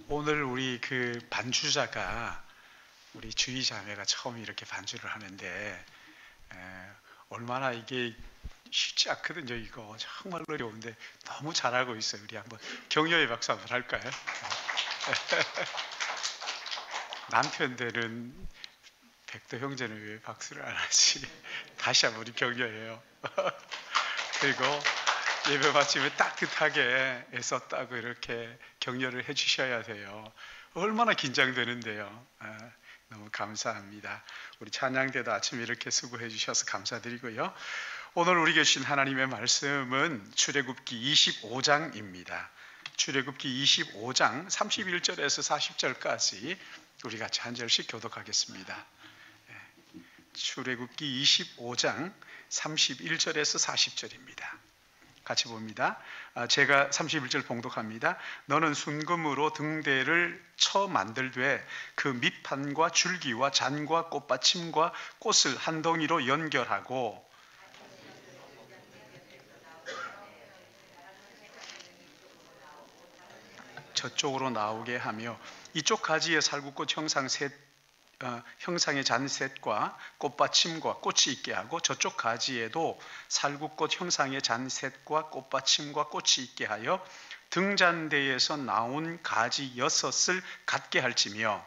오늘 우리 그 반주자가 우리 주희 자매가 처음 이렇게 반주를 하는데 얼마나 이게 쉽지 않거든요. 이거 정말 어려운데 너무 잘하고 있어요. 우리 한번 격려의 박수 한번 할까요? 남편들은 백도 형제는 왜 박수를 안 하지? 다시 한번 우리 격려해요. 그리고 예배 마치면 따뜻하게 애썼다고 이렇게 격려를 해주셔야 돼요. 얼마나 긴장되는데요. 너무 감사합니다. 우리 찬양대도 아침에 이렇게 수고해 주셔서 감사드리고요. 오늘 우리에게 주신 하나님의 말씀은 출애굽기 25장입니다. 출애굽기 25장 31절에서 40절까지 우리 같이 한 절씩 교독하겠습니다. 출애굽기 25장 31절에서 40절입니다. 같이 봅니다. 제가 31절 봉독합니다. 너는 순금으로 등대를 쳐 만들되 그 밑판과 줄기와 잔과 꽃받침과 꽃을 한 덩이로 연결하고 저쪽으로 나오게 하며 이쪽 가지에 살구꽃 형상의 잔셋과 꽃받침과 꽃이 있게 하고 저쪽 가지에도 살구꽃 형상의 잔셋과 꽃받침과 꽃이 있게 하여 등잔대에서 나온 가지 6을 갖게 할지며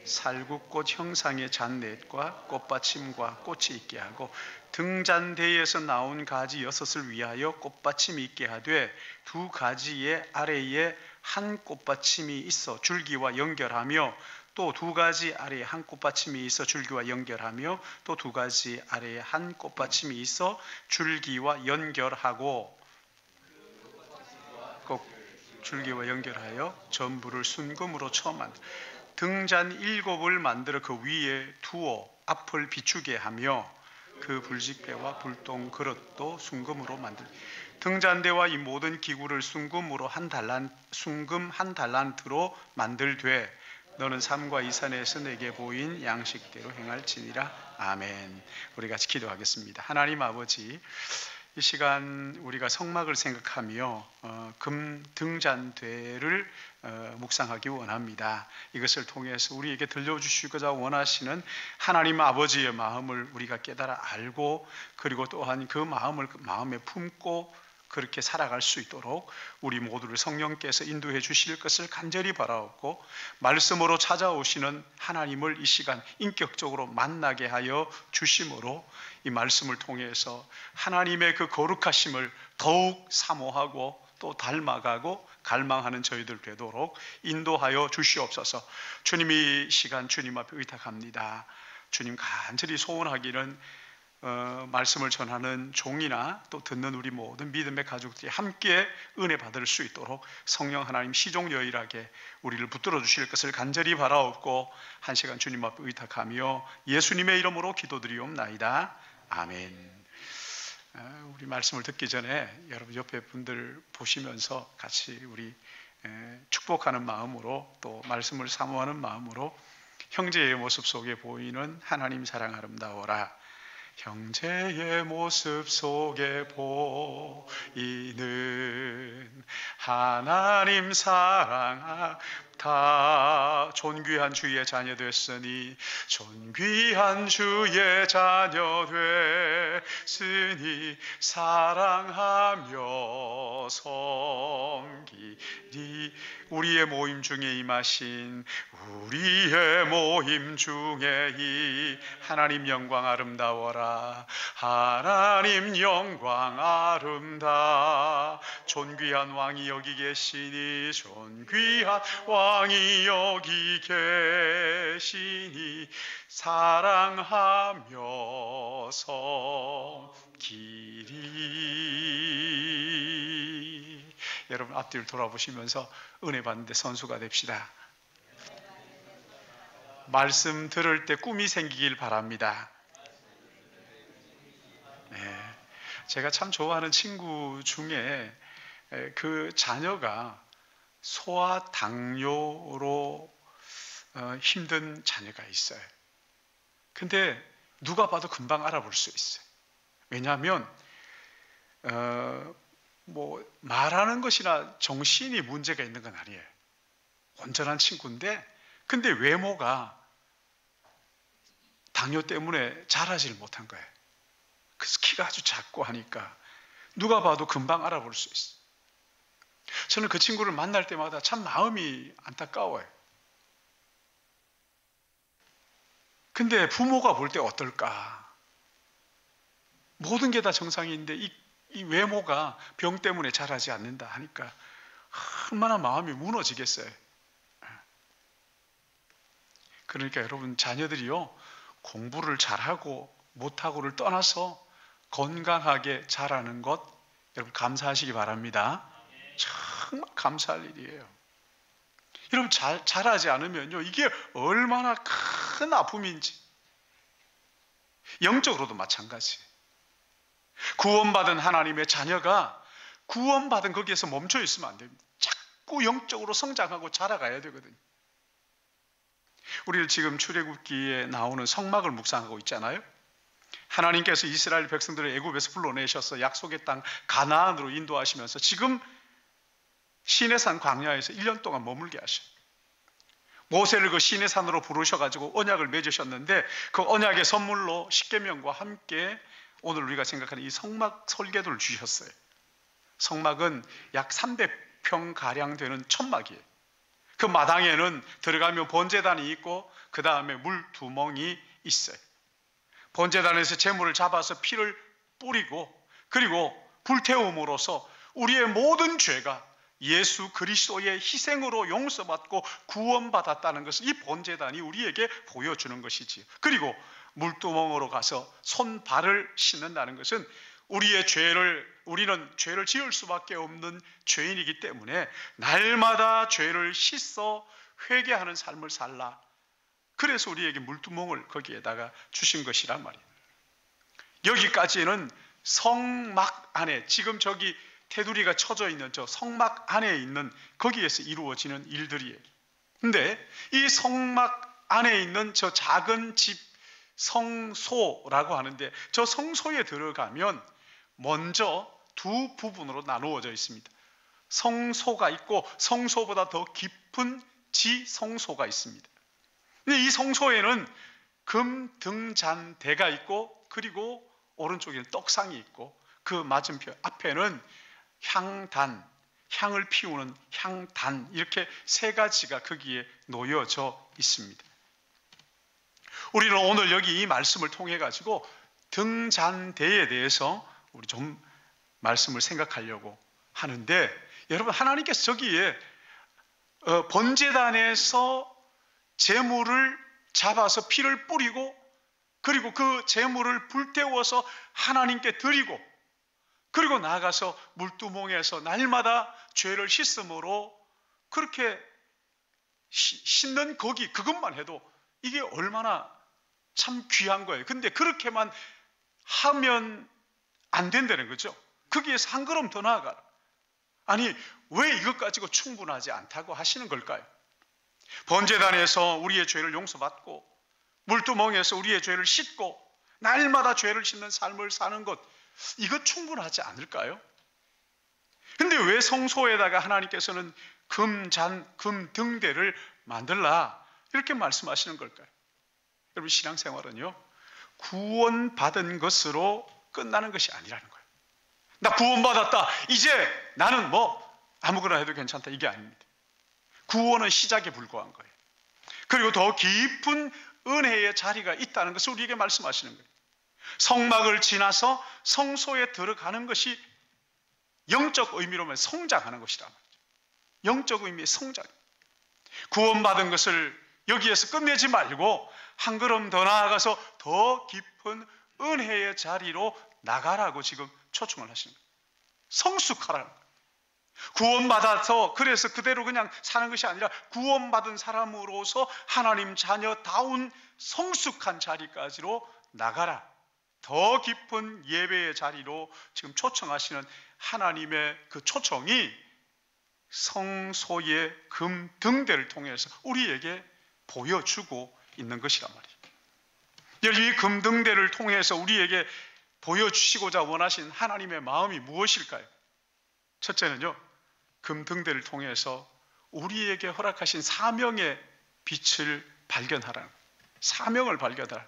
살구꽃 형상의 잔넷과 꽃받침과 꽃이 있게 하고 등잔대에서 나온 가지 6을 위하여 꽃받침이 있게 하되 두 가지의 아래에 한 꽃받침이 있어 줄기와 연결하며 또 두 가지 아래에 한 꽃받침이 있어 줄기와 연결하며 또 두 가지 아래에 한 꽃받침이 있어 줄기와 연결하고 줄기와 연결하여 전부를 순금으로 쳐 만들 등잔 7을 만들어 그 위에 두어 앞을 비추게 하며 그 불식배와 불똥 그릇도 순금으로 만들 등잔대와 이 모든 기구를 순금 한 달란트로 만들되 너는 삼과 이 산에서 내게 보인 양식대로 행할지니라. 아멘. 우리 같이 기도하겠습니다. 하나님 아버지, 이 시간 우리가 성막을 생각하며 금 등잔대를 묵상하기 원합니다. 이것을 통해서 우리에게 들려주시고자 원하시는 하나님 아버지의 마음을 우리가 깨달아 알고 그리고 또한 그 마음을 마음에 품고 그렇게 살아갈 수 있도록 우리 모두를 성령께서 인도해 주실 것을 간절히 바라옵고 말씀으로 찾아오시는 하나님을 이 시간 인격적으로 만나게 하여 주심으로 이 말씀을 통해서 하나님의 그 거룩하심을 더욱 사모하고 또 닮아가고 갈망하는 저희들 되도록 인도하여 주시옵소서. 주님, 이 시간 주님 앞에 의탁합니다. 주님, 간절히 소원하기는 말씀을 전하는 종이나 또 듣는 우리 모든 믿음의 가족들이 함께 은혜 받을 수 있도록 성령 하나님 시종여일하게 우리를 붙들어 주실 것을 간절히 바라옵고 한 시간 주님 앞에 의탁하며 예수님의 이름으로 기도드리옵나이다. 아멘. 우리 말씀을 듣기 전에 여러분 옆에 분들 보시면서 같이 우리 축복하는 마음으로 또 말씀을 사모하는 마음으로 형제의 모습 속에 보이는 하나님 사랑 아름다워라. 형제의 모습 속에 보이는 하나님 사랑 다 존귀한 주의 자녀 됐으니 존귀한 주의 자녀 됐으니 사랑하며 섬기리. 우리의 모임 중에 임하신 우리의 모임 중에 이 하나님 영광 아름다워라. 하나님 영광 아름다. 존귀한 왕이 여기 계시니 존귀한 왕이 여기 계시니 사랑하며 섬기리. 여러분 앞뒤를 돌아보시면서 은혜 받는데 선수가 됩시다. 말씀 들을 때 꿈이 생기길 바랍니다. 제가 참 좋아하는 친구 중에 그 자녀가 소아 당뇨로 힘든 자녀가 있어요. 근데 누가 봐도 금방 알아볼 수 있어요. 왜냐하면 말하는 것이나 정신이 문제가 있는 건 아니에요. 온전한 친구인데 근데 외모가 당뇨 때문에 자라지를 못한 거예요. 그래서 키가 아주 작고 하니까 누가 봐도 금방 알아볼 수 있어요. 저는 그 친구를 만날 때마다 참 마음이 안타까워요. 근데 부모가 볼 때 어떨까? 모든 게 다 정상인데 이 외모가 병 때문에 자라지 않는다 하니까 얼마나 마음이 무너지겠어요. 그러니까 여러분, 자녀들이요, 공부를 잘하고 못하고를 떠나서 건강하게 자라는 것 여러분 감사하시기 바랍니다. 정말 감사할 일이에요. 여러분, 잘하지 않으면요, 이게 얼마나 큰 아픔인지. 영적으로도 마찬가지. 구원받은 하나님의 자녀가 구원받은 거기에서 멈춰 있으면 안 됩니다. 자꾸 영적으로 성장하고 자라가야 되거든요. 우리는 지금 출애굽기에 나오는 성막을 묵상하고 있잖아요. 하나님께서 이스라엘 백성들을 애굽에서 불러내셔서 약속의 땅 가나안으로 인도하시면서 지금 시내산 광야에서 1년 동안 머물게 하셔요. 모세를 그 시내산으로 부르셔가지고 언약을 맺으셨는데 그 언약의 선물로 십계명과 함께 오늘 우리가 생각하는 이 성막 설계도를 주셨어요. 성막은 약 300평 가량 되는 천막이에요. 그 마당에는 들어가면 번제단이 있고 그 다음에 물 두멍이 있어요. 번제단에서 제물을 잡아서 피를 뿌리고 그리고 불태움으로써 우리의 모든 죄가 예수 그리스도의 희생으로 용서받고 구원받았다는 것을 이 번제단이 우리에게 보여주는 것이지요. 그리고 물두멍으로 가서 손발을 씻는다는 것은 우리는 죄를 지을 수밖에 없는 죄인이기 때문에 날마다 죄를 씻어 회개하는 삶을 살라. 그래서 우리에게 물두멍을 거기에다가 주신 것이란 말이에요. 여기까지는 성막 안에, 지금 저기 테두리가 쳐져 있는 저 성막 안에 있는 거기에서 이루어지는 일들이에요. 근데 이 성막 안에 있는 저 작은 집 성소라고 하는데 저 성소에 들어가면 먼저 두 부분으로 나누어져 있습니다. 성소가 있고 성소보다 더 깊은 지성소가 있습니다. 이 성소에는 금등잔대가 있고 그리고 오른쪽에는 떡상이 있고 그 맞은편 앞에는 향단, 향을 피우는 향단, 이렇게 세 가지가 거기에 놓여져 있습니다. 우리는 오늘 여기 이 말씀을 통해 가지고 등잔대에 대해서 우리 좀 말씀을 생각하려고 하는데, 여러분, 하나님께서 저기에 번제단에서 제물을 잡아서 피를 뿌리고 그리고 그 제물을 불태워서 하나님께 드리고 그리고 나아가서 물두멍에서 날마다 죄를 씻음으로 그렇게 씻는 거기 그것만 해도 이게 얼마나 참 귀한 거예요. 근데 그렇게만 하면 안 된다는 거죠. 거기에서 한 걸음 더 나아가라. 아니, 왜 이것 가지고 충분하지 않다고 하시는 걸까요? 번제단에서 우리의 죄를 용서받고 물두멍에서 우리의 죄를 씻고 날마다 죄를 씻는 삶을 사는 것, 이것 충분하지 않을까요? 근데 왜 성소에다가 하나님께서는 금등대를 만들라 이렇게 말씀하시는 걸까요? 여러분, 신앙생활은요, 구원받은 것으로 끝나는 것이 아니라는 거예요. 나 구원받았다, 이제 나는 뭐 아무거나 해도 괜찮다, 이게 아닙니다. 구원은 시작에 불과한 거예요. 그리고 더 깊은 은혜의 자리가 있다는 것을 우리에게 말씀하시는 거예요. 성막을 지나서 성소에 들어가는 것이 영적 의미로만 성장하는 것이란 말이죠. 영적 의미의 성장. 구원받은 것을 여기에서 끝내지 말고 한 걸음 더 나아가서 더 깊은 은혜의 자리로 나가라고 지금 초청을 하시는 거예요. 성숙하라는 거예요. 구원받아서 그래서 그대로 그냥 사는 것이 아니라 구원받은 사람으로서 하나님 자녀다운 성숙한 자리까지로 나가라. 더 깊은 예배의 자리로 지금 초청하시는 하나님의 그 초청이 성소의 금등대를 통해서 우리에게 보여주고 있는 것이란 말이에요. 이 금등대를 통해서 우리에게 보여주시고자 원하신 하나님의 마음이 무엇일까요? 첫째는요, 금등대를 통해서 우리에게 허락하신 사명의 빛을 발견하라는 거예요. 사명을 발견하라.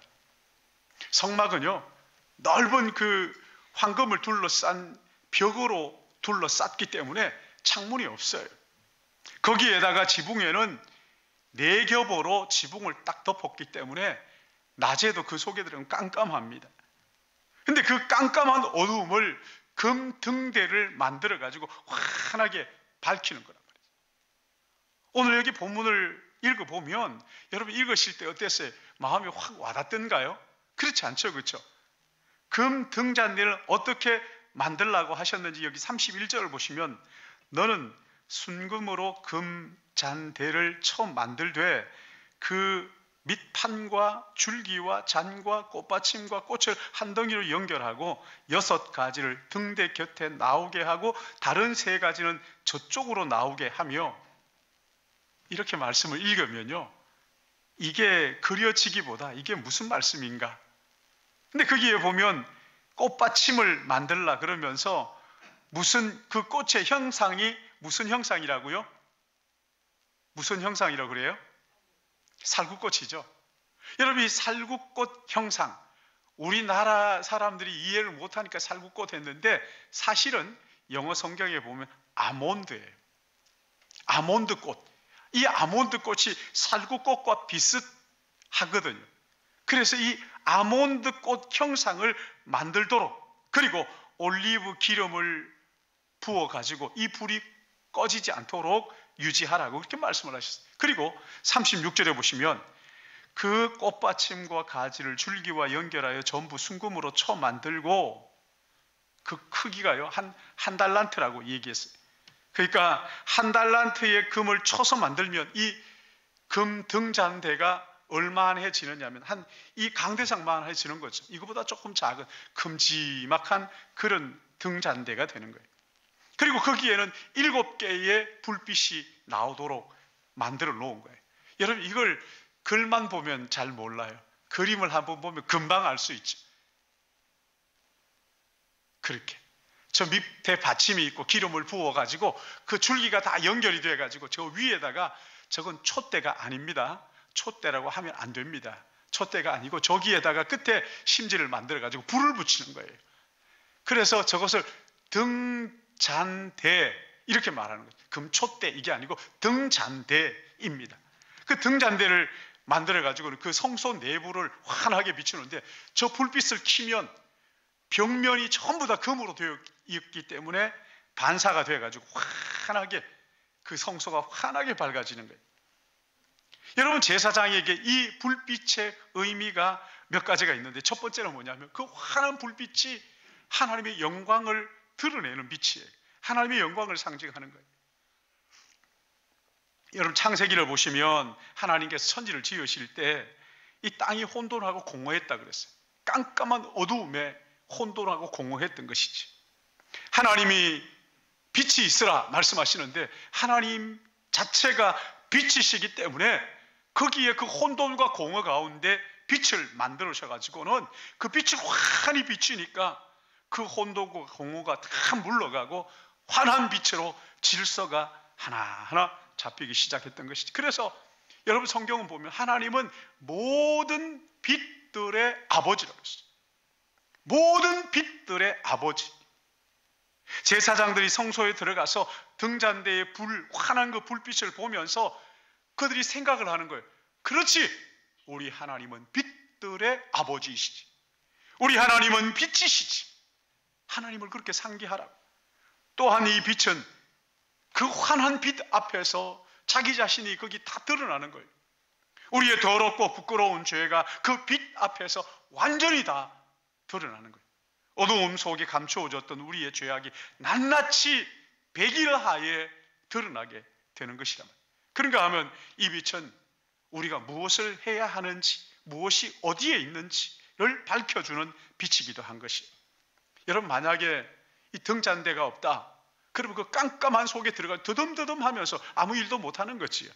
성막은요, 넓은 그 황금을 둘러싼 벽으로 둘러쌌기 때문에 창문이 없어요. 거기에다가 지붕에는 4겹으로 지붕을 딱 덮었기 때문에 낮에도 그 속에 들어가면 깜깜합니다. 근데 그 깜깜한 어두움을 금 등대를 만들어 가지고 환하게 밝히는 거란 말이에요. 오늘 여기 본문을 읽어보면 여러분 읽으실 때 어땠어요? 마음이 확 와닿던가요? 그렇지 않죠, 그렇죠? 금 등잔대를 어떻게 만들라고 하셨는지 여기 31절을 보시면 너는 순금으로 금 잔대를 처음 만들되 그 밑판과 줄기와 잔과 꽃받침과 꽃을 한 덩이로 연결하고 6가지를 등대 곁에 나오게 하고 다른 3가지는 저쪽으로 나오게 하며, 이렇게 말씀을 읽으면요, 이게 그려지기보다 이게 무슨 말씀인가? 근데 거기에 보면 꽃받침을 만들라 그러면서 무슨 그 꽃의 형상이 무슨 형상이라고요? 무슨 형상이라고 그래요? 살구꽃이죠. 여러분, 이 살구꽃 형상, 우리나라 사람들이 이해를 못하니까 살구꽃 했는데 사실은 영어 성경에 보면 아몬드예요. 아몬드꽃. 이 아몬드꽃이 살구꽃과 비슷하거든요. 그래서 이 아몬드꽃 형상을 만들도록, 그리고 올리브 기름을 부어가지고 이 불이 꺼지지 않도록 유지하라고 그렇게 말씀을 하셨어요. 그리고 36절에 보시면 그 꽃받침과 가지를 줄기와 연결하여 전부 순금으로 쳐 만들고, 그 크기가요 한 달란트라고 얘기했어요. 그러니까 한 달란트의 금을 쳐서 만들면 이 금 등잔대가 얼마만해지느냐면 이 강대상만해지는 거죠. 이거보다 조금 작은 큼지막한 그런 등잔대가 되는 거예요. 그리고 거기에는 7개의 불빛이 나오도록 만들어 놓은 거예요. 여러분, 이걸 글만 보면 잘 몰라요. 그림을 한번 보면 금방 알 수 있죠. 그렇게 저 밑에 받침이 있고 기름을 부어가지고 그 줄기가 다 연결이 돼가지고 저 위에다가, 저건 촛대가 아닙니다. 촛대라고 하면 안 됩니다. 촛대가 아니고 저기에다가 끝에 심지를 만들어가지고 불을 붙이는 거예요. 그래서 저것을 등잔대 이렇게 말하는 거죠. 금촛대 이게 아니고 등잔대입니다. 그 등잔대를 만들어가지고 그 성소 내부를 환하게 비추는데 저 불빛을 켜면 벽면이 전부 다 금으로 되어 있기 때문에 반사가 되어가지고 환하게 그 성소가 환하게 밝아지는 거예요. 여러분, 제사장에게 이 불빛의 의미가 몇 가지가 있는데 첫 번째는 뭐냐면 그 환한 불빛이 하나님의 영광을 드러내는 빛이에요. 하나님의 영광을 상징하는 거예요. 여러분, 창세기를 보시면 하나님께서 천지를 지으실 때 이 땅이 혼돈하고 공허했다 그랬어요. 깜깜한 어두움에 혼돈하고 공허했던 것이지. 하나님이 빛이 있으라 말씀하시는데 하나님 자체가 빛이시기 때문에 거기에 그 혼돈과 공허 가운데 빛을 만들으셔가지고는 그 빛이 환히 비치니까 그 혼돈과 공허가 다 물러가고 환한 빛으로 질서가 하나하나 잡히기 시작했던 것이지. 그래서 여러분, 성경은 보면 하나님은 모든 빛들의 아버지라고 했어요. 모든 빛들의 아버지. 제사장들이 성소에 들어가서 등잔대의 환한 그 불빛을 보면서 그들이 생각을 하는 거예요. 그렇지, 우리 하나님은 빛들의 아버지이시지. 우리 하나님은 빛이시지. 하나님을 그렇게 상기하라고. 또한 이 빛은 그 환한 빛 앞에서 자기 자신이 거기 다 드러나는 거예요. 우리의 더럽고 부끄러운 죄가 그 빛 앞에서 완전히 다 드러나는 거예요. 어두움 속에 감추어졌던 우리의 죄악이 낱낱이 백일하에 드러나게 되는 것이란 말이에요. 그런가 하면 이 빛은 우리가 무엇을 해야 하는지, 무엇이 어디에 있는지를 밝혀주는 빛이기도 한 것이에요. 여러분, 만약에 이 등잔대가 없다, 그러면 그 깜깜한 속에 들어가 더듬더듬 하면서 아무 일도 못하는 거지요.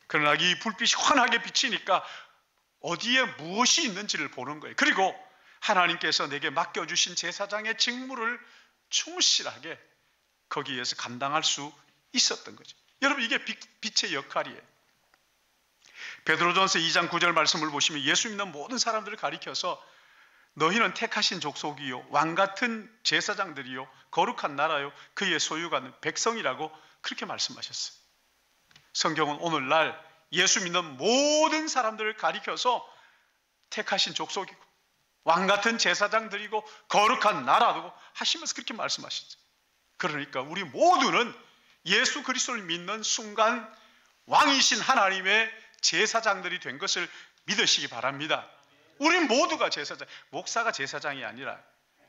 그러나 이 불빛이 환하게 비치니까 어디에 무엇이 있는지를 보는 거예요. 그리고 하나님께서 내게 맡겨주신 제사장의 직무를 충실하게 거기에서 감당할 수 있었던 거죠. 여러분, 이게 빛의 역할이에요. 베드로전서 2장 9절 말씀을 보시면 예수 믿는 모든 사람들을 가리켜서 너희는 택하신 족속이요 왕같은 제사장들이요 거룩한 나라요 그의 소유가 백성이라고 그렇게 말씀하셨어요. 성경은 오늘날 예수 믿는 모든 사람들을 가리켜서 택하신 족속이고 왕같은 제사장들이고 거룩한 나라고 하시면서 그렇게 말씀하시죠. 그러니까 우리 모두는 예수 그리스도를 믿는 순간 왕이신 하나님의 제사장들이 된 것을 믿으시기 바랍니다. 우리 모두가 제사장, 목사가 제사장이 아니라,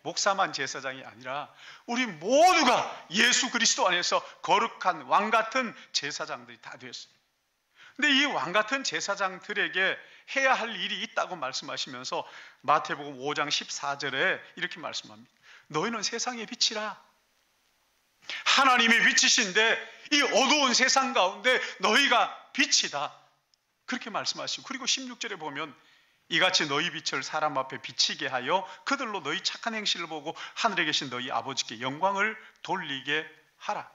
목사만 제사장이 아니라 우리 모두가 예수 그리스도 안에서 거룩한 왕같은 제사장들이 다 되었어요. 근데 이 왕같은 제사장들에게 해야 할 일이 있다고 말씀하시면서 마태복음 5장 14절에 이렇게 말씀합니다. 너희는 세상의 빛이라. 하나님의 빛이신데 이 어두운 세상 가운데 너희가 빛이다. 그렇게 말씀하시고, 그리고 16절에 보면 이같이 너희 빛을 사람 앞에 비치게 하여 그들로 너희 착한 행실을 보고 하늘에 계신 너희 아버지께 영광을 돌리게 하라.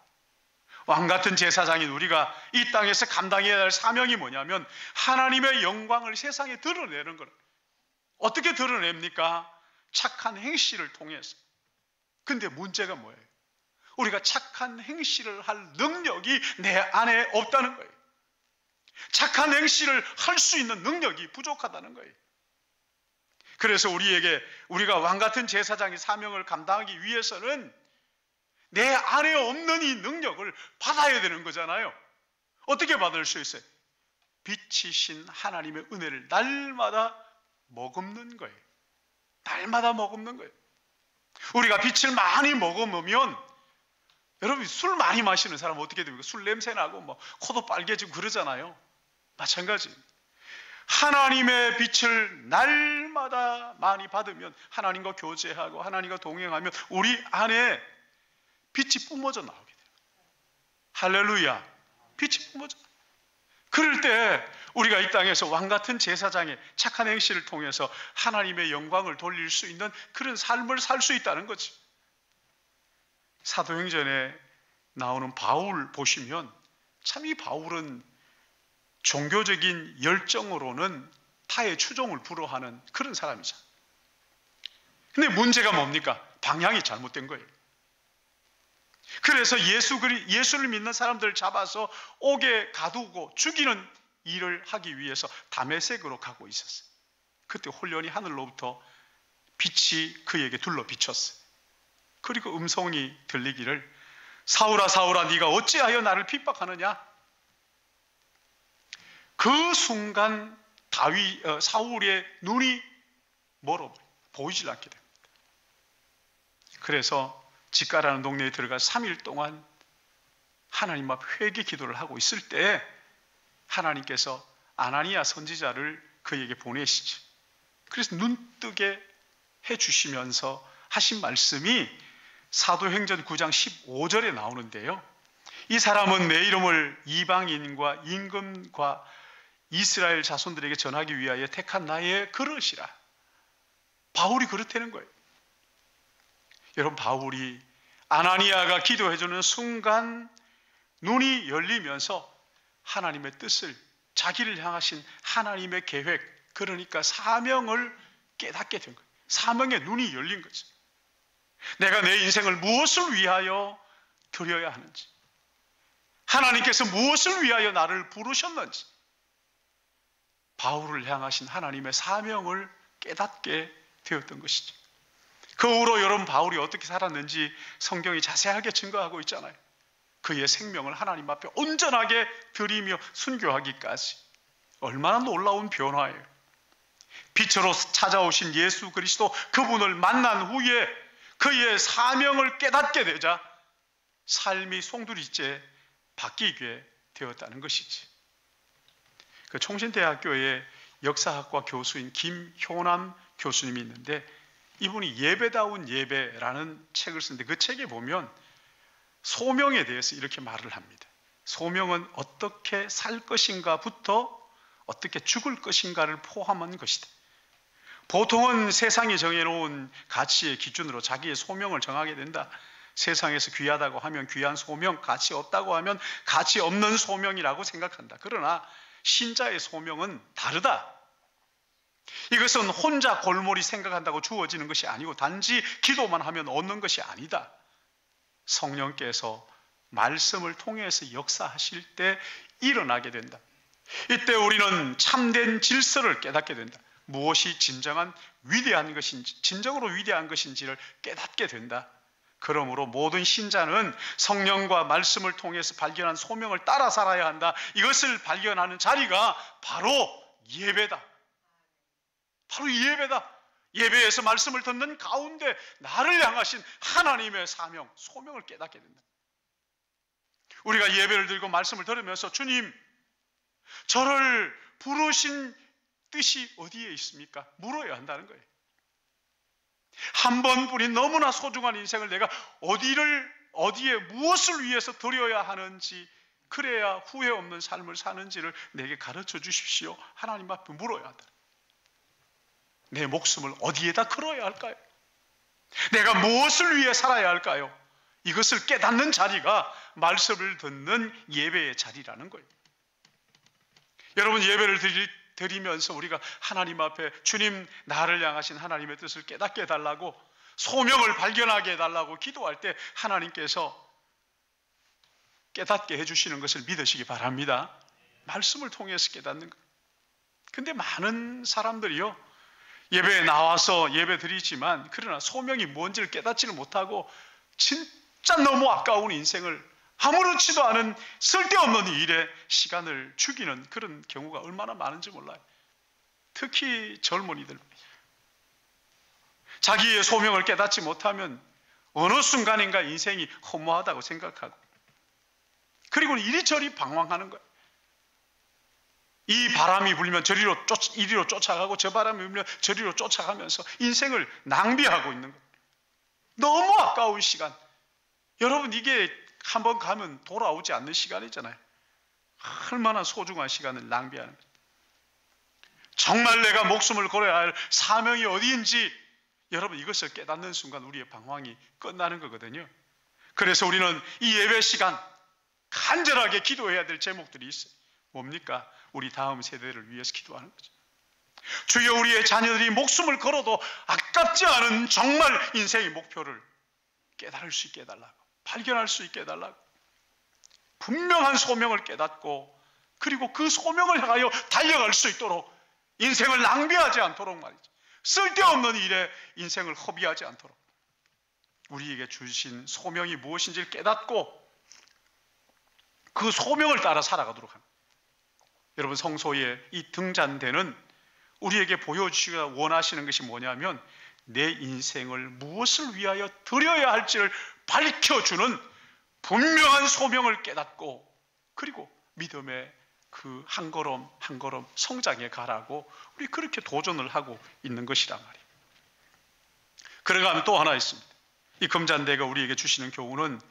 왕같은 제사장인 우리가 이 땅에서 감당해야 할 사명이 뭐냐면 하나님의 영광을 세상에 드러내는 거예요. 어떻게 드러냅니까? 착한 행실을 통해서. 근데 문제가 뭐예요? 우리가 착한 행실을 할 능력이 내 안에 없다는 거예요. 착한 행실을 할 수 있는 능력이 부족하다는 거예요. 그래서 우리가 왕같은 제사장의 사명을 감당하기 위해서는 내 안에 없는 이 능력을 받아야 되는 거잖아요. 어떻게 받을 수 있어요? 빛이신 하나님의 은혜를 날마다 머금는 거예요. 날마다 머금는 거예요. 우리가 빛을 많이 머금으면, 여러분 술 많이 마시는 사람은 어떻게 됩니까? 술 냄새 나고 코도 빨개지고 그러잖아요. 마찬가지. 하나님의 빛을 날마다 많이 받으면, 하나님과 교제하고 하나님과 동행하면 우리 안에 빛이 뿜어져 나오게 돼요. 할렐루야. 빛이 뿜어져. 그럴 때 우리가 이 땅에서 왕같은 제사장의 착한 행실을 통해서 하나님의 영광을 돌릴 수 있는 그런 삶을 살 수 있다는 거지. 사도행전에 나오는 바울 보시면 참 이 바울은 종교적인 열정으로는 타의 추종을 불허하는 그런 사람이죠. 근데 문제가 뭡니까? 방향이 잘못된 거예요. 그래서 예수를 믿는 사람들을 잡아서 옥에 가두고 죽이는 일을 하기 위해서 다메섹으로 가고 있었어요. 그때 홀연히 하늘로부터 빛이 그에게 둘러 비쳤어요. 그리고 음성이 들리기를 사울아 사울아 네가 어찌하여 나를 핍박하느냐? 그 순간 사울의 눈이 멀어 보이질 않게 됩니다. 그래서 직가라는 동네에 들어가 3일 동안 하나님 앞 회개 기도를 하고 있을 때 하나님께서 아나니아 선지자를 그에게 보내시죠. 그래서 눈뜨게 해주시면서 하신 말씀이 사도행전 9장 15절에 나오는데요. 이 사람은 내 이름을 이방인과 임금과 이스라엘 자손들에게 전하기 위하여 택한 나의 그릇이라. 바울이 그렇다는 거예요. 여러분, 바울이 아나니아가 기도해주는 순간 눈이 열리면서 하나님의 뜻을, 자기를 향하신 하나님의 계획, 그러니까 사명을 깨닫게 된 거예요. 사명의 눈이 열린 거죠. 내가 내 인생을 무엇을 위하여 드려야 하는지, 하나님께서 무엇을 위하여 나를 부르셨는지, 바울을 향하신 하나님의 사명을 깨닫게 되었던 것이죠. 그 후로 여러분 바울이 어떻게 살았는지 성경이 자세하게 증거하고 있잖아요. 그의 생명을 하나님 앞에 온전하게 드리며 순교하기까지. 얼마나 놀라운 변화예요. 빛으로 찾아오신 예수 그리스도, 그분을 만난 후에 그의 사명을 깨닫게 되자 삶이 송두리째 바뀌게 되었다는 것이지. 그 총신대학교의 역사학과 교수인 김효남 교수님이 있는데, 이분이 예배다운 예배라는 책을 쓰는데 그 책에 보면 소명에 대해서 이렇게 말을 합니다. 소명은 어떻게 살 것인가부터 어떻게 죽을 것인가를 포함한 것이다. 보통은 세상이 정해놓은 가치의 기준으로 자기의 소명을 정하게 된다. 세상에서 귀하다고 하면 귀한 소명, 가치 없다고 하면 가치 없는 소명이라고 생각한다. 그러나 신자의 소명은 다르다. 이것은 혼자 골몰이 생각한다고 주어지는 것이 아니고 단지 기도만 하면 얻는 것이 아니다. 성령께서 말씀을 통해서 역사하실 때 일어나게 된다. 이때 우리는 참된 질서를 깨닫게 된다. 무엇이 진정한 위대한 것인지, 진정으로 위대한 것인지를 깨닫게 된다. 그러므로 모든 신자는 성령과 말씀을 통해서 발견한 소명을 따라 살아야 한다. 이것을 발견하는 자리가 바로 예배다. 바로 예배다. 예배에서 말씀을 듣는 가운데 나를 향하신 하나님의 사명, 소명을 깨닫게 된다. 우리가 예배를 드리고 말씀을 들으면서 주님, 저를 부르신 뜻이 어디에 있습니까? 물어야 한다는 거예요. 한 번뿐인 너무나 소중한 인생을 내가 어디에 무엇을 위해서 드려야 하는지, 그래야 후회 없는 삶을 사는지를 내게 가르쳐 주십시오. 하나님 앞에 물어야 한다. 내 목숨을 어디에다 걸어야 할까요? 내가 무엇을 위해 살아야 할까요? 이것을 깨닫는 자리가 말씀을 듣는 예배의 자리라는 거예요. 여러분, 예배를 드리면서 우리가 하나님 앞에 주님, 나를 향하신 하나님의 뜻을 깨닫게 해달라고, 소명을 발견하게 해달라고 기도할 때 하나님께서 깨닫게 해주시는 것을 믿으시기 바랍니다. 말씀을 통해서 깨닫는 거예요. 근데 많은 사람들이요, 예배에 나와서 예배 드리지만 그러나 소명이 뭔지를 깨닫지를 못하고 진짜 너무 아까운 인생을 아무렇지도 않은 쓸데없는 일에 시간을 죽이는 그런 경우가 얼마나 많은지 몰라요. 특히 젊은이들. 자기의 소명을 깨닫지 못하면 어느 순간인가 인생이 허무하다고 생각하고, 그리고 이리저리 방황하는 거예요. 이 바람이 불면 이리로 쫓아가고, 저 바람이 불면 저리로 쫓아가면서 인생을 낭비하고 있는 거예요. 너무 아까운 시간. 여러분, 이게 한번 가면 돌아오지 않는 시간이잖아요. 얼마나 소중한 시간을 낭비하는 거예요. 정말 내가 목숨을 걸어야 할 사명이 어디인지, 여러분, 이것을 깨닫는 순간 우리의 방황이 끝나는 거거든요. 그래서 우리는 이 예배 시간 간절하게 기도해야 될 제목들이 있어요. 뭡니까? 우리 다음 세대를 위해서 기도하는 거죠. 주여, 우리의 자녀들이 목숨을 걸어도 아깝지 않은 정말 인생의 목표를 깨달을 수 있게 해달라고, 발견할 수 있게 해달라고, 분명한 소명을 깨닫고, 그리고 그 소명을 향하여 달려갈 수 있도록, 인생을 낭비하지 않도록 말이죠. 쓸데없는 일에 인생을 허비하지 않도록 우리에게 주신 소명이 무엇인지를 깨닫고 그 소명을 따라 살아가도록 합니다. 여러분, 성소의 이 등잔대는 우리에게 보여주시기가 원하시는 것이 뭐냐면, 내 인생을 무엇을 위하여 드려야 할지를 밝혀주는 분명한 소명을 깨닫고, 그리고 믿음의 그 한 걸음 한 걸음 성장해 가라고 우리 그렇게 도전을 하고 있는 것이란 말이에요. 그러가면 또 하나 있습니다. 이 금잔대가 우리에게 주시는 교훈은,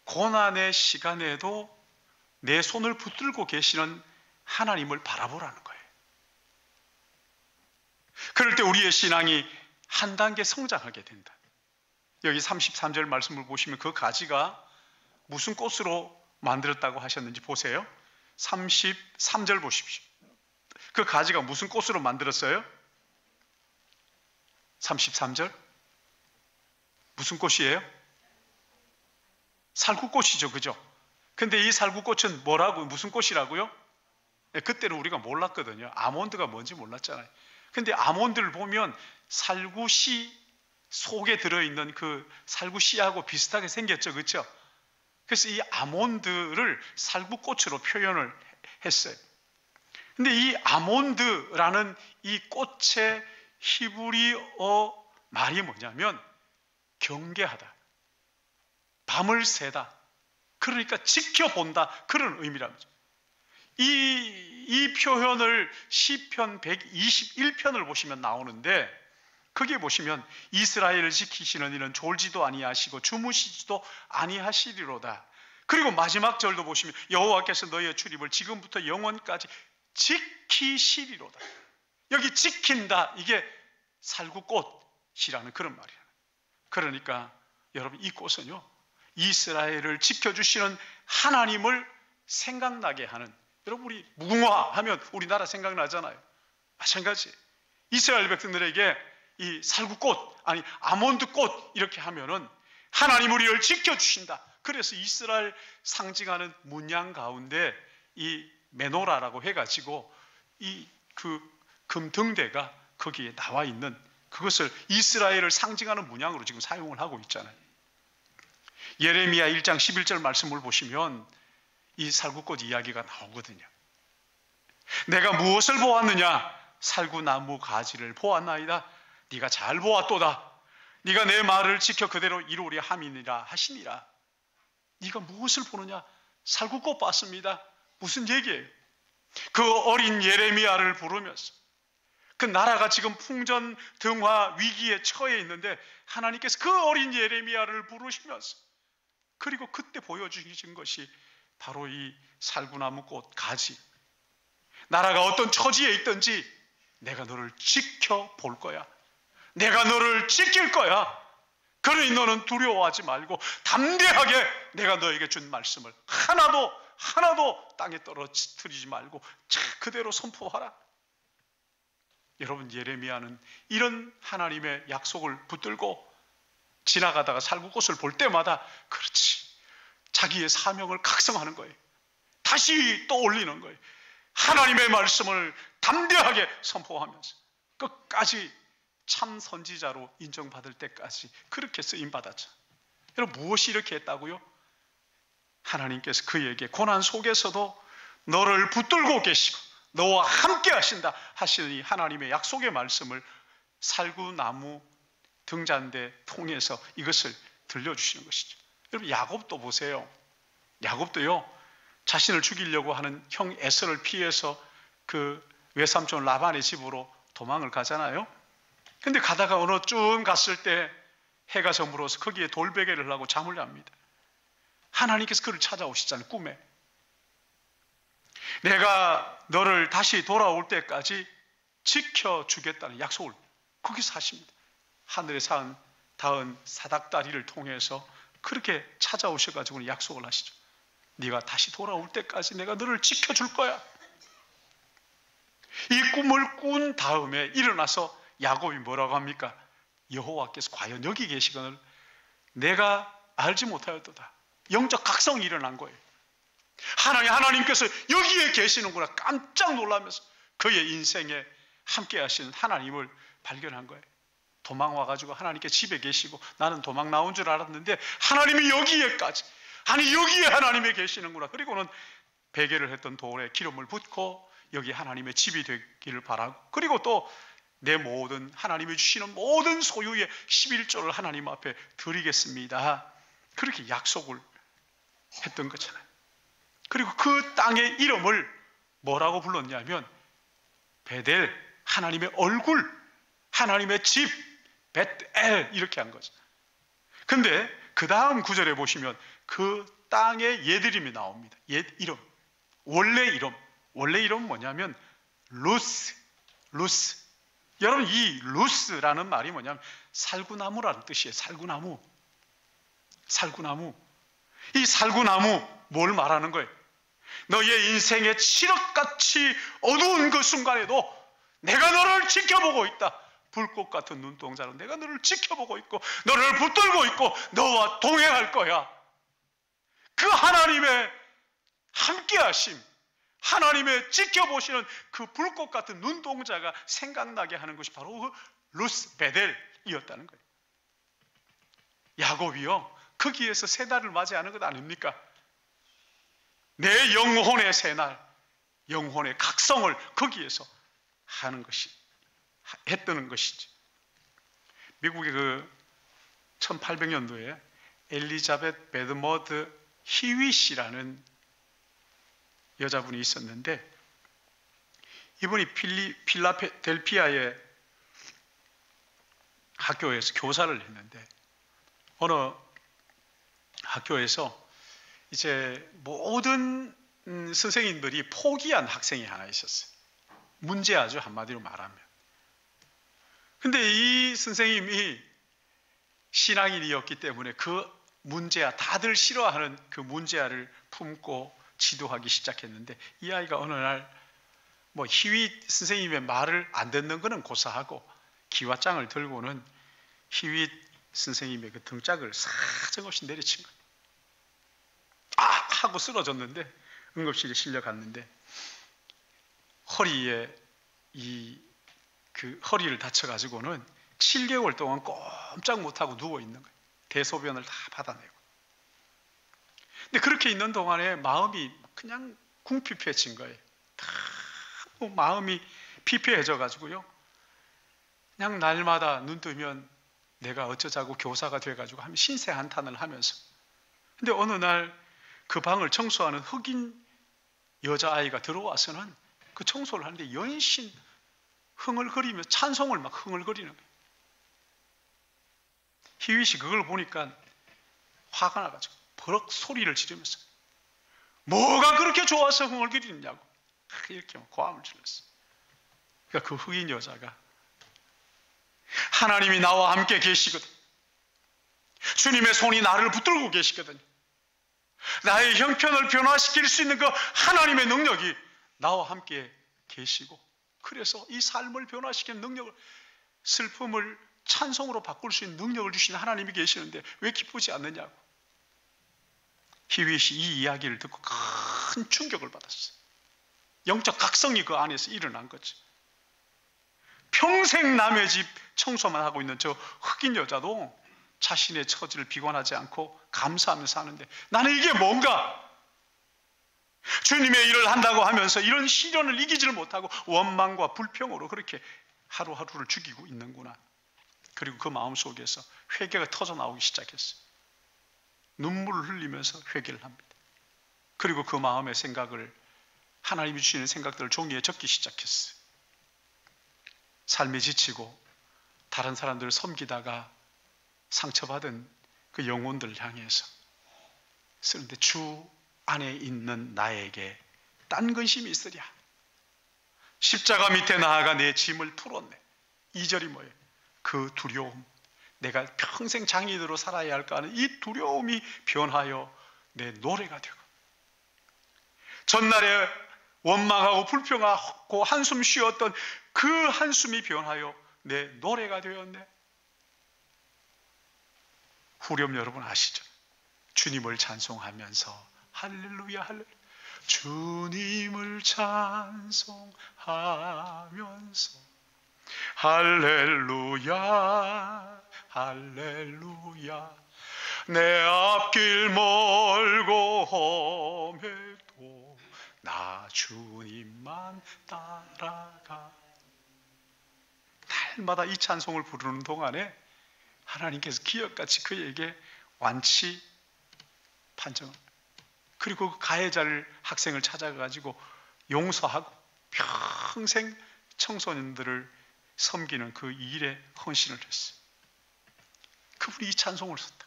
고난의 시간에도 내 손을 붙들고 계시는 하나님을 바라보라는 거예요. 그럴 때 우리의 신앙이 한 단계 성장하게 된다. 여기 33절 말씀을 보시면 그 가지가 무슨 꽃으로 만들었다고 하셨는지 보세요. 33절 보십시오. 그 가지가 무슨 꽃으로 만들었어요? 33절? 무슨 꽃이에요? 살구꽃이죠, 그죠? 근데 이 살구꽃은 뭐라고, 무슨 꽃이라고요? 그때는 우리가 몰랐거든요. 아몬드가 뭔지 몰랐잖아요. 근데 아몬드를 보면 살구씨 속에 들어있는 그 살구씨하고 비슷하게 생겼죠, 그렇죠? 그래서 이 아몬드를 살구꽃으로 표현을 했어요. 근데 이 아몬드라는 이 꽃의 히브리어 말이 뭐냐면 경계하다, 밤을 새다, 그러니까 지켜본다, 그런 의미랍니다. 이 표현을 시편 121편을 보시면 나오는데, 거기에 보시면 이스라엘을 지키시는 이는 졸지도 아니하시고 주무시지도 아니하시리로다. 그리고 마지막 절도 보시면 여호와께서 너희의 출입을 지금부터 영원까지 지키시리로다. 여기 지킨다, 이게 살구꽃이라는 그런 말이에요. 그러니까 여러분 이 꽃은요, 이스라엘을 지켜주시는 하나님을 생각나게 하는, 여러분 우리 무궁화 하면 우리나라 생각나잖아요. 마찬가지 이스라엘 백성들에게 이 살구꽃, 아니 아몬드꽃 이렇게 하면은 하나님 우리를 지켜주신다. 그래서 이스라엘 상징하는 문양 가운데 이 메노라라고 해가지고 이 그 금등대가 거기에 나와 있는, 그것을 이스라엘을 상징하는 문양으로 지금 사용을 하고 있잖아요. 예레미야 1장 11절 말씀을 보시면 이 살구꽃 이야기가 나오거든요. 내가 무엇을 보았느냐? 살구나무 가지를 보았나이다. 네가 잘 보았도다. 네가 내 말을 지켜 그대로 이루리 함이니라 하시니라. 네가 무엇을 보느냐? 살구꽃 봤습니다. 무슨 얘기예요? 그 어린 예레미야를 부르면서 그 나라가 지금 풍전등화 위기에 처해 있는데 하나님께서 그 어린 예레미야를 부르시면서, 그리고 그때 보여주신 것이 바로 이 살구나무 꽃 가지. 나라가 어떤 처지에 있든지 내가 너를 지켜볼 거야. 내가 너를 지킬 거야. 그러니 너는 두려워하지 말고 담대하게 내가 너에게 준 말씀을 하나도 땅에 떨어뜨리지 말고 그대로 선포하라. 여러분 예레미야는 이런 하나님의 약속을 붙들고 지나가다가 살구꽃을 볼 때마다 그렇지, 자기의 사명을 각성하는 거예요. 다시 떠올리는 거예요. 하나님의 말씀을 담대하게 선포하면서 끝까지 참 선지자로 인정받을 때까지 그렇게 쓰임받았죠. 여러분 무엇이 이렇게 했다고요? 하나님께서 그에게 고난 속에서도 너를 붙들고 계시고 너와 함께 하신다 하시니 하나님의 약속의 말씀을 살구나무 등잔대 통해서 이것을 들려주시는 것이죠. 여러분 야곱도 보세요. 야곱도요, 자신을 죽이려고 하는 형 에서를 피해서 그 외삼촌 라반의 집으로 도망을 가잖아요. 근데 가다가 어느 쯤 갔을 때 해가 저물어서 거기에 돌베개를 하고 잠을 잡니다. 하나님께서 그를 찾아오시잖아요, 꿈에. 내가 너를 다시 돌아올 때까지 지켜주겠다는 약속을 거기서 하십니다. 하늘에 닿은 사닥다리를 통해서 그렇게 찾아오셔가지고 약속을 하시죠. 네가 다시 돌아올 때까지 내가 너를 지켜줄 거야. 이 꿈을 꾼 다음에 일어나서 야곱이 뭐라고 합니까? 여호와께서 과연 여기 계시거늘 내가 알지 못하였도다. 영적 각성이 일어난 거예요. 하나님께서 여기에 계시는구나 깜짝 놀라면서 그의 인생에 함께 하시는 하나님을 발견한 거예요. 도망 와가지고 하나님께 집에 계시고 나는 도망 나온 줄 알았는데 하나님이 여기에까지, 아니 여기에 하나님이 계시는구나. 그리고는 베개를 했던 돌에 기름을 붓고 여기 하나님의 집이 되기를 바라고, 그리고 또 내 모든 하나님이 주시는 모든 소유의 11조를 하나님 앞에 드리겠습니다. 그렇게 약속을 했던 거잖아요. 그리고 그 땅의 이름을 뭐라고 불렀냐면 베델, 하나님의 얼굴, 하나님의 집, 벳엘 이렇게 한 거죠. 근데 그 다음 구절에 보시면 그 땅의 옛이름이 나옵니다. 옛 이름, 원래 이름 뭐냐면 루스. 여러분 이 루스라는 말이 뭐냐면 살구나무라는 뜻이에요. 살구나무. 이 살구나무 뭘 말하는 거예요? 너의 인생의 칠흑같이 어두운 그 순간에도 내가 너를 지켜보고 있다. 불꽃 같은 눈동자로 내가 너를 지켜보고 있고 너를 붙들고 있고 너와 동행할 거야. 그 하나님의 함께하심, 하나님의 지켜보시는 그 불꽃 같은 눈동자가 생각나게 하는 것이 바로 그 루스 베델이었다는 거예요. 야곱이요, 거기에서 새날을 맞이하는 것 아닙니까? 내 영혼의 새날, 영혼의 각성을 거기에서 하는 것이, 했다는 것이지. 미국의 그 1800년도에 엘리자벳 베드머드 히윗이라는 여자분이 있었는데 이분이 필라델피아의 학교에서 교사를 했는데 어느 학교에서 이제 모든 선생님들이 포기한 학생이 하나 있었어요. 문제아주 한마디로 말하면. 근데 이 선생님이 신앙인이었기 때문에 그 문제아, 다들 싫어하는 그 문제아를 품고 지도하기 시작했는데, 이 아이가 어느 날 희윗 선생님의 말을 안 듣는 거는 고사하고 기와장을 들고는 희윗 선생님의 그 등짝을 사정없이 내리친 거예요. 아! 하고 쓰러졌는데 응급실에 실려갔는데, 허리에 그 허리를 다쳐가지고는 7개월 동안 꼼짝 못하고 누워 있는 거예요. 대소변을 다 받아내고. 근데 그렇게 있는 동안에 마음이 그냥 궁핍해진 거예요. 다 마음이 피폐해져 가지고요. 그냥 날마다 눈 뜨면 내가 어쩌자고 교사가 돼가지고 하면 신세 한탄을 하면서. 근데 어느 날 그 방을 청소하는 흑인 여자아이가 들어와서는 그 청소를 하는데 연신 흥얼거리며 찬송을 막 흥얼거리는 거예요. 희윗이 그걸 보니까 화가 나가지고 버럭 소리를 지르면서 뭐가 그렇게 좋아서 흥얼거리느냐고 이렇게 고함을 질렀어요. 그러니까 그 흑인 여자가 하나님이 나와 함께 계시거든. 주님의 손이 나를 붙들고 계시거든. 나의 형편을 변화시킬 수 있는 그 하나님의 능력이 나와 함께 계시고, 그래서 이 삶을 변화시키는 능력을, 슬픔을 찬송으로 바꿀 수 있는 능력을 주시는 하나님이 계시는데 왜 기쁘지 않느냐고. 희윗이 이 이야기를 듣고 큰 충격을 받았어요. 영적 각성이 그 안에서 일어난 거죠. 평생 남의 집 청소만 하고 있는 저 흑인 여자도 자신의 처지를 비관하지 않고 감사하면서 사는데, 나는 이게 뭔가? 주님의 일을 한다고 하면서 이런 시련을 이기지를 못하고 원망과 불평으로 그렇게 하루하루를 죽이고 있는구나. 그리고 그 마음속에서 회개가 터져 나오기 시작했어요. 눈물을 흘리면서 회개를 합니다. 그리고 그 마음의 생각을, 하나님이 주시는 생각들을 종이에 적기 시작했어요. 삶에 지치고 다른 사람들을 섬기다가 상처받은 그 영혼들을 향해서 쓰는데, 주 안에 있는 나에게 딴 근심이 있으랴. 십자가 밑에 나아가 내 짐을 풀었네. 2절이 뭐예요? 그 두려움, 내가 평생 장애인으로 살아야 할까 하는 이 두려움이 변하여 내 노래가 되고, 전날에 원망하고 불평하고 한숨 쉬었던 그 한숨이 변하여 내 노래가 되었네. 후렴 여러분 아시죠? 주님을 찬송하면서 할렐루야 할렐루야, 주님을 찬송하면서 할렐루야 할렐루야, 내 앞길 멀고 험해도 나 주님만 따라가. 날마다 이 찬송을 부르는 동안에 하나님께서 기억같이 그에게 완치 판정, 그리고 그 가해자를, 학생을 찾아가지고 용서하고 평생 청소년들을 섬기는 그 일에 헌신을 했어요. 그분이 이 찬송을 썼다.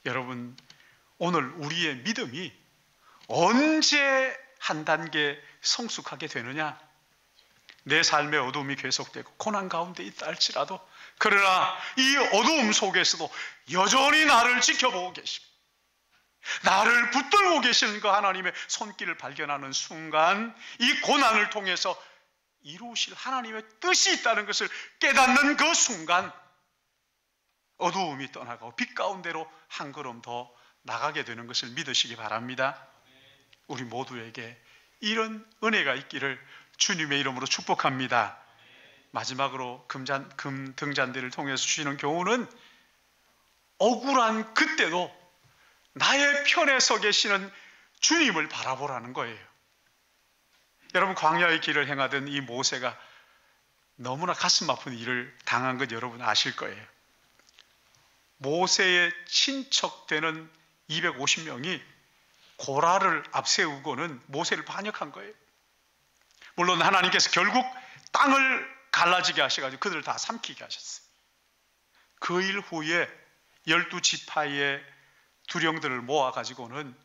여러분, 오늘 우리의 믿음이 언제 한 단계 성숙하게 되느냐? 내 삶의 어두움이 계속되고 고난 가운데 있다 할지라도, 그러나 이 어두움 속에서도 여전히 나를 지켜보고 계시고 나를 붙들고 계시는 그 하나님의 손길을 발견하는 순간, 이 고난을 통해서 이루실 하나님의 뜻이 있다는 것을 깨닫는 그 순간, 어두움이 떠나가고 빛 가운데로 한 걸음 더 나가게 되는 것을 믿으시기 바랍니다. 우리 모두에게 이런 은혜가 있기를 주님의 이름으로 축복합니다. 마지막으로 등잔대를 통해서 주시는 교훈은, 억울한 그때도 나의 편에 서 계시는 주님을 바라보라는 거예요. 여러분, 광야의 길을 행하던 이 모세가 너무나 가슴 아픈 일을 당한 것 여러분 아실 거예요. 모세의 친척되는 250명이 고라를 앞세우고는 모세를 반역한 거예요. 물론 하나님께서 결국 땅을 갈라지게 하셔가지고 그들을 다 삼키게 하셨어요. 그 일 후에 12지파의 두령들을 모아가지고는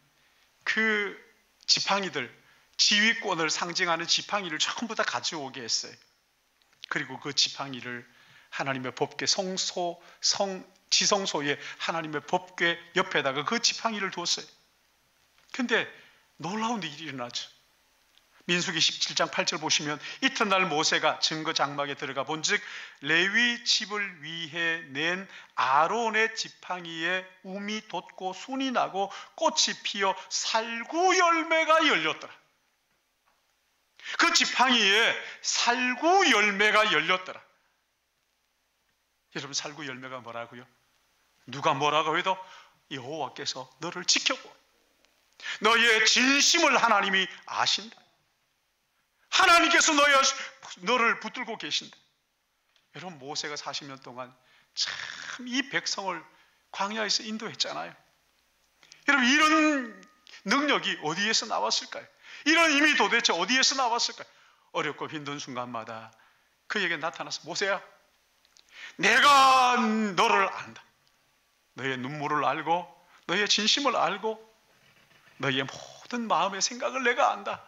그 지팡이들, 지휘권을 상징하는 지팡이를 전부 다 가져오게 했어요. 그리고 그 지팡이를 하나님의 법궤 지성소에 하나님의 법궤 옆에다가 그 지팡이를 두었어요. 근데 놀라운 일이 일어나죠. 민수기 17장 8절 보시면 이튿날 모세가 증거 장막에 들어가 본즉 레위 집을 위해 낸 아론의 지팡이에 움이 돋고 순이 나고 꽃이 피어 살구 열매가 열렸더라. 그 지팡이에 살구 열매가 열렸더라. 여러분, 살구 열매가 뭐라고요? 누가 뭐라고 해도 여호와께서 너를 지켜보, 너의 진심을 하나님이 아신다. 하나님께서 너를 붙들고 계신다. 여러분, 모세가 40년 동안 참 이 백성을 광야에서 인도했잖아요. 여러분, 이런 능력이 어디에서 나왔을까요? 이런 힘이 도대체 어디에서 나왔을까요? 어렵고 힘든 순간마다 그에게 나타나서 모세야, 내가 너를 안다. 너의 눈물을 알고 너의 진심을 알고 너의 모든 마음의 생각을 내가 안다.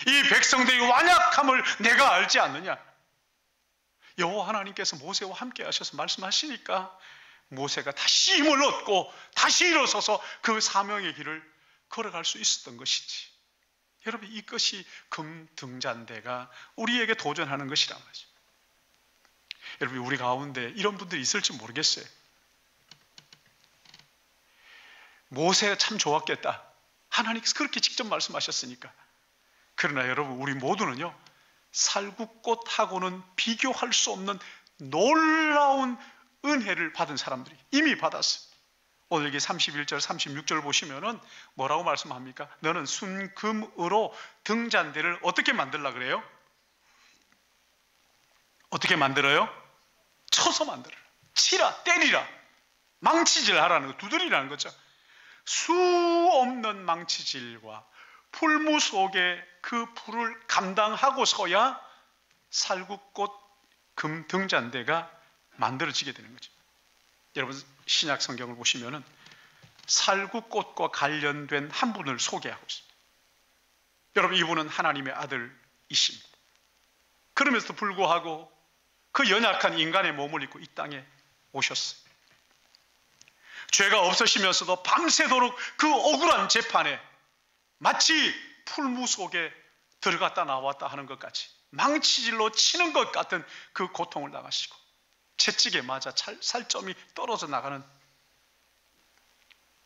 이 백성들의 완약함을 내가 알지 않느냐. 여호와 하나님께서 모세와 함께 하셔서 말씀하시니까 모세가 다시 힘을 얻고 다시 일어서서 그 사명의 길을 걸어갈 수 있었던 것이지. 여러분, 이것이 금등잔대가 우리에게 도전하는 것이란 말이죠. 여러분, 우리 가운데 이런 분들이 있을지 모르겠어요. 모세가 참 좋았겠다. 하나님께서 그렇게 직접 말씀하셨으니까. 그러나 여러분, 우리 모두는요, 살구꽃하고는 비교할 수 없는 놀라운 은혜를 받은 사람들이 이미 받았어요. 오늘 여기 31절 36절 보시면은 뭐라고 말씀합니까? 너는 순금으로 등잔대를 어떻게 만들라 그래요? 어떻게 만들어요? 쳐서 만들어라. 치라, 때리라, 망치질 하라는 거, 두드리라는 거죠. 수 없는 망치질과 풀무 속에 그 불을 감당하고서야 살구꽃 금등잔대가 만들어지게 되는 거죠. 여러분, 신약 성경을 보시면은 살구꽃과 관련된 한 분을 소개하고 있습니다. 여러분, 이분은 하나님의 아들이십니다. 그러면서도 불구하고 그 연약한 인간의 몸을 입고 이 땅에 오셨어요. 죄가 없으시면서도 밤새도록 그 억울한 재판에 마치 풀무 속에 들어갔다 나왔다 하는 것 같이 망치질로 치는 것 같은 그 고통을 당하시고 채찍에 맞아 살점이 떨어져 나가는,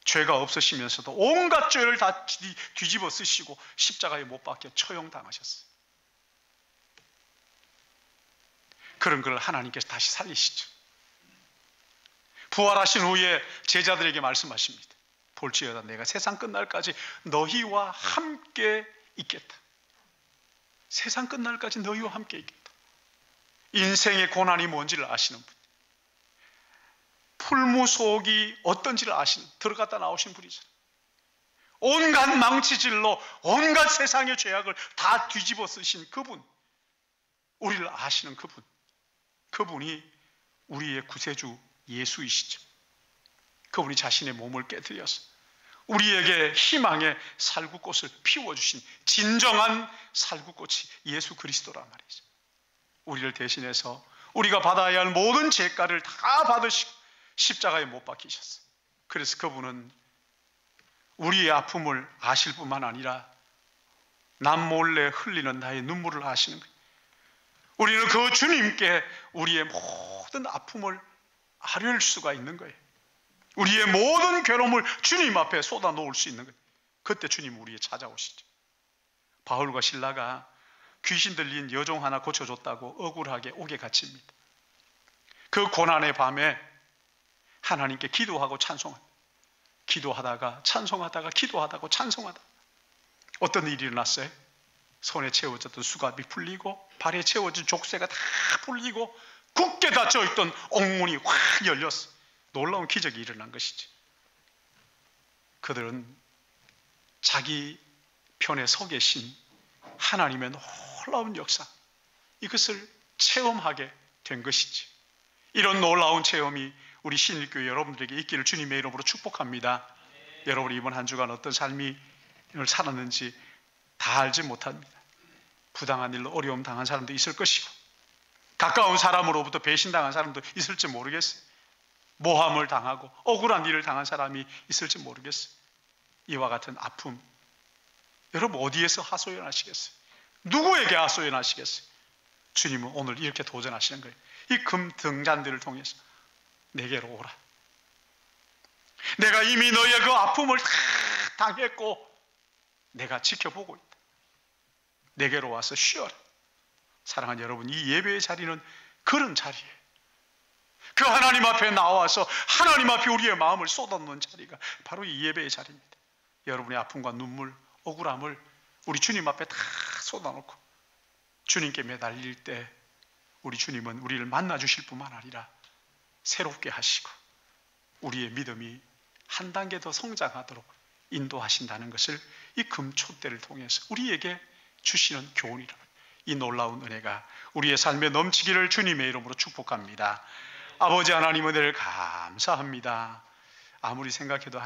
죄가 없으시면서도 온갖 죄를 다 뒤집어 쓰시고 십자가에 못 박혀 처형당하셨어요. 그런 걸 하나님께서 다시 살리시죠. 부활하신 후에 제자들에게 말씀하십니다. 볼지어다 내가 세상 끝날까지 너희와 함께 있겠다. 세상 끝날까지 너희와 함께 있겠다. 인생의 고난이 뭔지를 아시는 분, 풀무 속이 어떤지를 아시는, 들어갔다 나오신 분이잖아요. 온갖 망치질로 온갖 세상의 죄악을 다 뒤집어 쓰신 그분, 우리를 아시는 그분, 그분이 우리의 구세주 예수이시죠. 그분이 자신의 몸을 깨뜨려서 우리에게 희망의 살구꽃을 피워주신 진정한 살구꽃이 예수 그리스도란 말이죠. 우리를 대신해서 우리가 받아야 할 모든 죄가를 다 받으시고 십자가에 못 박히셨어요. 그래서 그분은 우리의 아픔을 아실 뿐만 아니라 남몰래 흘리는 나의 눈물을 아시는 거예요. 우리는 그 주님께 우리의 모든 아픔을 아뢰을 수가 있는 거예요. 우리의 모든 괴로움을 주님 앞에 쏟아 놓을 수 있는 거예요. 그때 주님 우리에 찾아오시죠. 바울과 신라가 귀신 들린 여종 하나 고쳐줬다고 억울하게 옥에 갇힙니다. 그 고난의 밤에 하나님께 기도하고 찬송합니다. 기도하다가 찬송하다가 기도하다가 찬송하다 어떤 일이 일어났어요? 손에 채워졌던 수갑이 풀리고 발에 채워진 족쇄가 다 풀리고 굳게 닫혀있던 옥문이 확 열렸어. 놀라운 기적이 일어난 것이지. 그들은 자기 편에 서 계신 하나님의 놀라운 역사, 이것을 체험하게 된 것이지. 이런 놀라운 체험이 우리 신일교회 여러분들에게 있기를 주님의 이름으로 축복합니다. 여러분이 이번 한 주간 어떤 삶을 살았는지 다 알지 못합니다. 부당한 일로 어려움 당한 사람도 있을 것이고 가까운 사람으로부터 배신당한 사람도 있을지 모르겠어요. 모함을 당하고 억울한 일을 당한 사람이 있을지 모르겠어요. 이와 같은 아픔, 여러분 어디에서 하소연하시겠어요? 누구에게 하소연하시겠어요? 주님은 오늘 이렇게 도전하시는 거예요. 이 금 등잔들을 통해서 내게로 오라. 내가 이미 너의 그 아픔을 다 당했고 내가 지켜보고 있다. 내게로 와서 쉬어라. 사랑하는 여러분, 이 예배의 자리는 그런 자리예요. 그 하나님 앞에 나와서 하나님 앞에 우리의 마음을 쏟아놓는 자리가 바로 이 예배의 자리입니다. 여러분의 아픔과 눈물, 억울함을 우리 주님 앞에 다 쏟아놓고 주님께 매달릴 때 우리 주님은 우리를 만나주실 뿐만 아니라 새롭게 하시고 우리의 믿음이 한 단계 더 성장하도록 인도하신다는 것을 이 금촛대를 통해서 우리에게 주시는 교훈이라. 이 놀라운 은혜가 우리의 삶에 넘치기를 주님의 이름으로 축복합니다. 아버지 하나님 은혜를 감사합니다. 아무리 생각해도